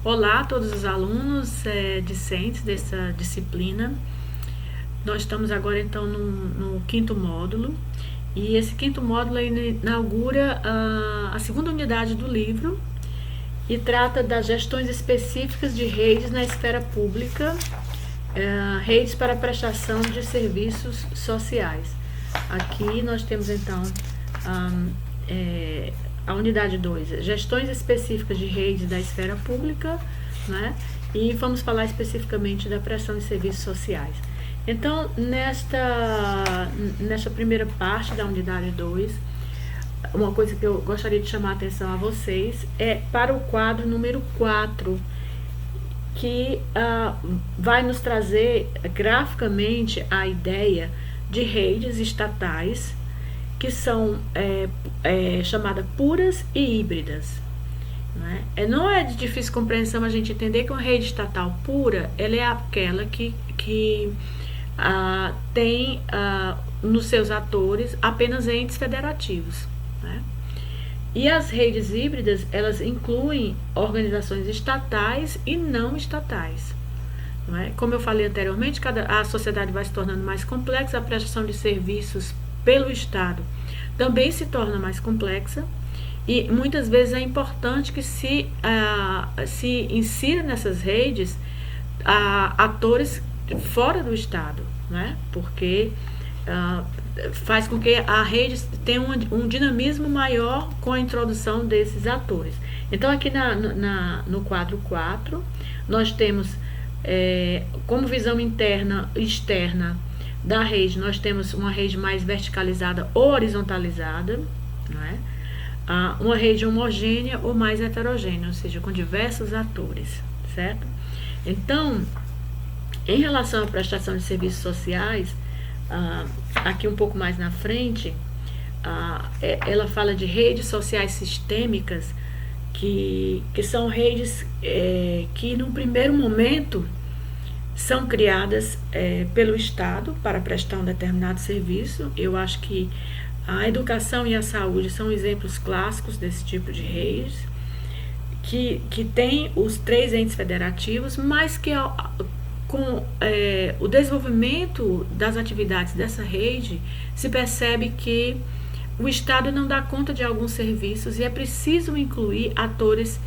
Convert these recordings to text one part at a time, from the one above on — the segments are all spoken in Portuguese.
Olá a todos os alunos discentes dessa disciplina. Nós estamos agora então no quinto módulo e esse quinto módulo inaugura a segunda unidade do livro e trata das gestões específicas de redes na esfera pública, redes para prestação de serviços sociais. Aqui nós temos então a unidade 2, gestões específicas de redes da esfera pública, né? E vamos falar especificamente da prestação de serviços sociais. Então, nesta primeira parte da unidade 2, uma coisa que eu gostaria de chamar a atenção a vocês é para o quadro número 4, que vai nos trazer graficamente a ideia de redes estatais que são chamadas puras e híbridas. Não é de difícil compreensão a gente entender que uma rede estatal pura ela é aquela que tem nos seus atores apenas entes federativos. Né? E as redes híbridas, elas incluem organizações estatais e não estatais. Não é? Como eu falei anteriormente, a sociedade vai se tornando mais complexa, a prestação de serviços pelo Estado também se torna mais complexa e muitas vezes é importante que se insira nessas redes atores fora do Estado, né? Porque faz com que a rede tenha um dinamismo maior com a introdução desses atores. Então aqui no quadro 4 nós temos como visão interna e externa da rede, nós temos uma rede mais verticalizada ou horizontalizada, não é? Uma rede homogênea ou mais heterogênea, ou seja, com diversos atores, certo? Então, em relação à prestação de serviços sociais, aqui um pouco mais na frente, ela fala de redes sociais sistêmicas, que são redes que, num primeiro momento, são criadas pelo Estado para prestar um determinado serviço. Eu acho que a educação e a saúde são exemplos clássicos desse tipo de redes, que tem os 3 entes federativos, mas que com o desenvolvimento das atividades dessa rede, se percebe que o Estado não dá conta de alguns serviços e é preciso incluir atores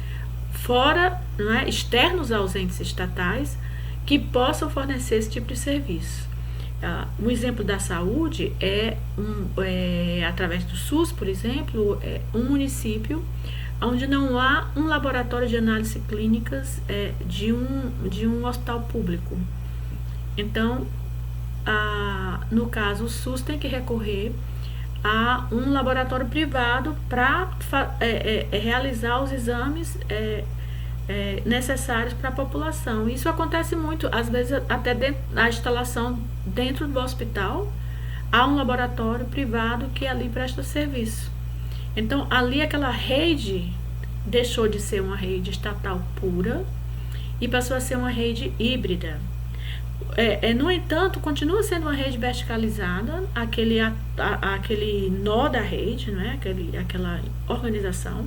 fora, não é, externos aos entes estatais, que possam fornecer esse tipo de serviço. Um exemplo da saúde é através do SUS, por exemplo, um município onde não há um laboratório de análise clínicas de um hospital público. Então, no caso, o SUS tem que recorrer a um laboratório privado para realizar os exames necessários para a população. Isso acontece muito, às vezes até a instalação dentro do hospital, há um laboratório privado que ali presta serviço. Então, ali aquela rede deixou de ser uma rede estatal pura e passou a ser uma rede híbrida. No entanto, continua sendo uma rede verticalizada, aquele nó da rede, né? Aquela organização,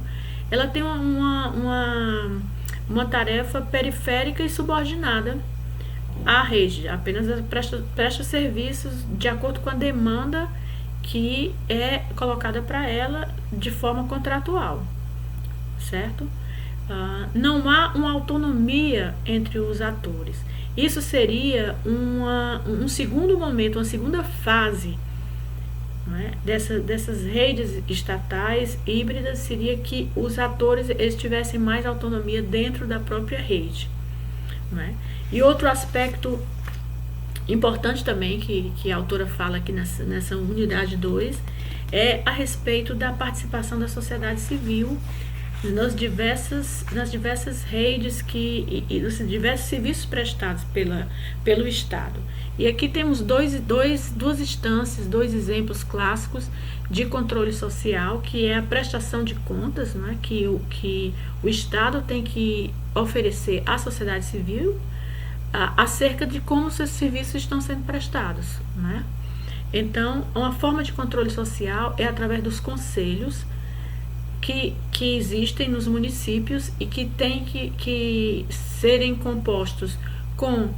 ela tem uma tarefa periférica e subordinada à rede, apenas presta serviços de acordo com a demanda que é colocada para ela de forma contratual, certo? Não há uma autonomia entre os atores. Isso seria um segundo momento, uma segunda fase, né, dessas redes estatais híbridas, seria que os atores eles tivessem mais autonomia dentro da própria rede. Né? E outro aspecto importante também que a autora fala aqui nessa unidade 2 é a respeito da participação da sociedade civil nas diversas redes e nos diversos serviços prestados pelo Estado. E aqui temos duas instâncias, 2 exemplos clássicos de controle social, que é a prestação de contas, né, que o Estado tem que oferecer à sociedade civil acerca de como seus serviços estão sendo prestados. Né? Então, uma forma de controle social é através dos conselhos, que existem nos municípios e que têm que serem compostos com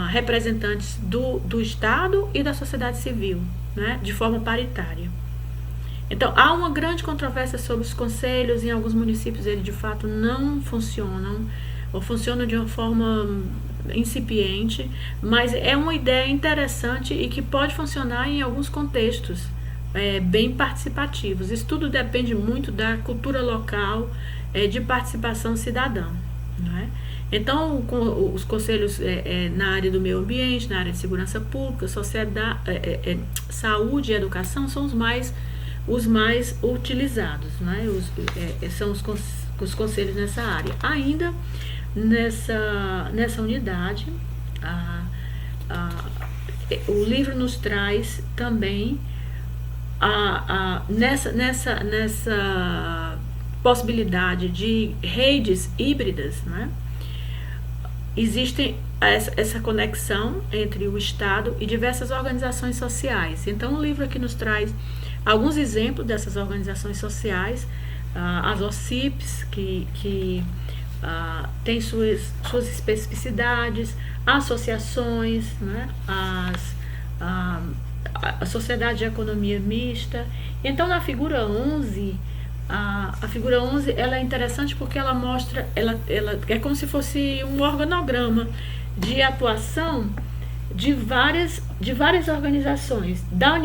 representantes do Estado e da sociedade civil, né, de forma paritária. Então, há uma grande controvérsia sobre os conselhos. Em alguns municípios eles de fato não funcionam, ou funcionam de uma forma incipiente, mas é uma ideia interessante e que pode funcionar em alguns contextos bem participativos. Isso tudo depende muito da cultura local de participação cidadã, não é? Então, os conselhos na área do meio ambiente, na área de segurança pública, saúde e educação são os mais utilizados, né? São os conselhos nessa área. Ainda nessa unidade, o livro nos traz também nessa possibilidade de redes híbridas, né? Existe essa conexão entre o Estado e diversas organizações sociais. Então, o livro aqui nos traz alguns exemplos dessas organizações sociais, as OCIPs, que têm suas especificidades, associações, né? A Sociedade de Economia Mista. Então, na figura 11, a figura 11 ela é interessante porque ela mostra, ela é como se fosse um organograma de atuação de várias organizações, da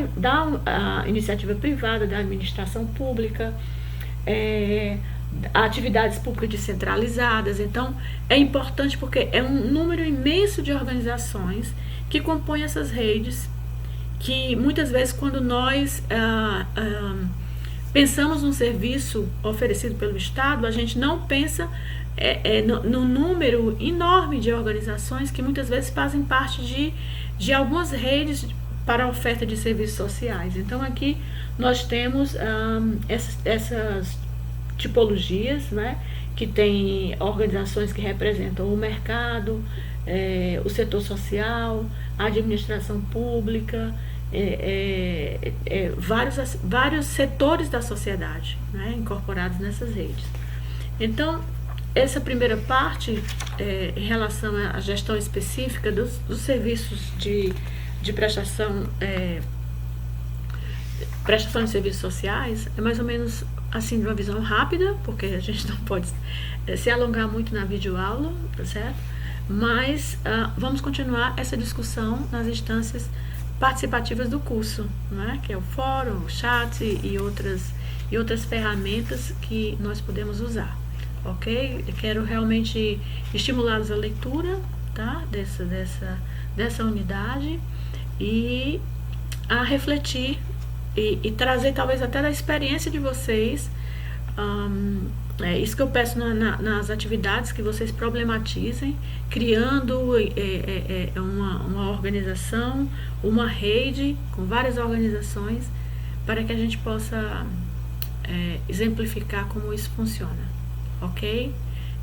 iniciativa privada, da administração pública, atividades públicas descentralizadas. Então, é importante porque é um número imenso de organizações que compõem essas redes, que muitas vezes, quando nós pensamos num serviço oferecido pelo Estado, a gente não pensa no número enorme de organizações que muitas vezes fazem parte de algumas redes para a oferta de serviços sociais. Então, aqui nós temos essas tipologias, né, que tem organizações que representam o mercado, o setor social, a administração pública, vários setores da sociedade, né, incorporados nessas redes. Então, essa primeira parte, em relação à gestão específica dos serviços de prestação de serviços sociais, é mais ou menos assim, de uma visão rápida, porque a gente não pode se alongar muito na videoaula, tá certo? Mas vamos continuar essa discussão nas instâncias participativas do curso, né? Que é o fórum, o chat e outras ferramentas que nós podemos usar, ok? Eu quero realmente estimulá-los à leitura, tá? Dessa unidade e a refletir e trazer talvez até da experiência de vocês. É isso que eu peço nas atividades, que vocês problematizem, criando uma organização, uma rede com várias organizações, para que a gente possa exemplificar como isso funciona, ok?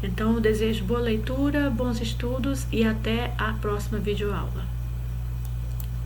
Então, eu desejo boa leitura, bons estudos e até a próxima videoaula.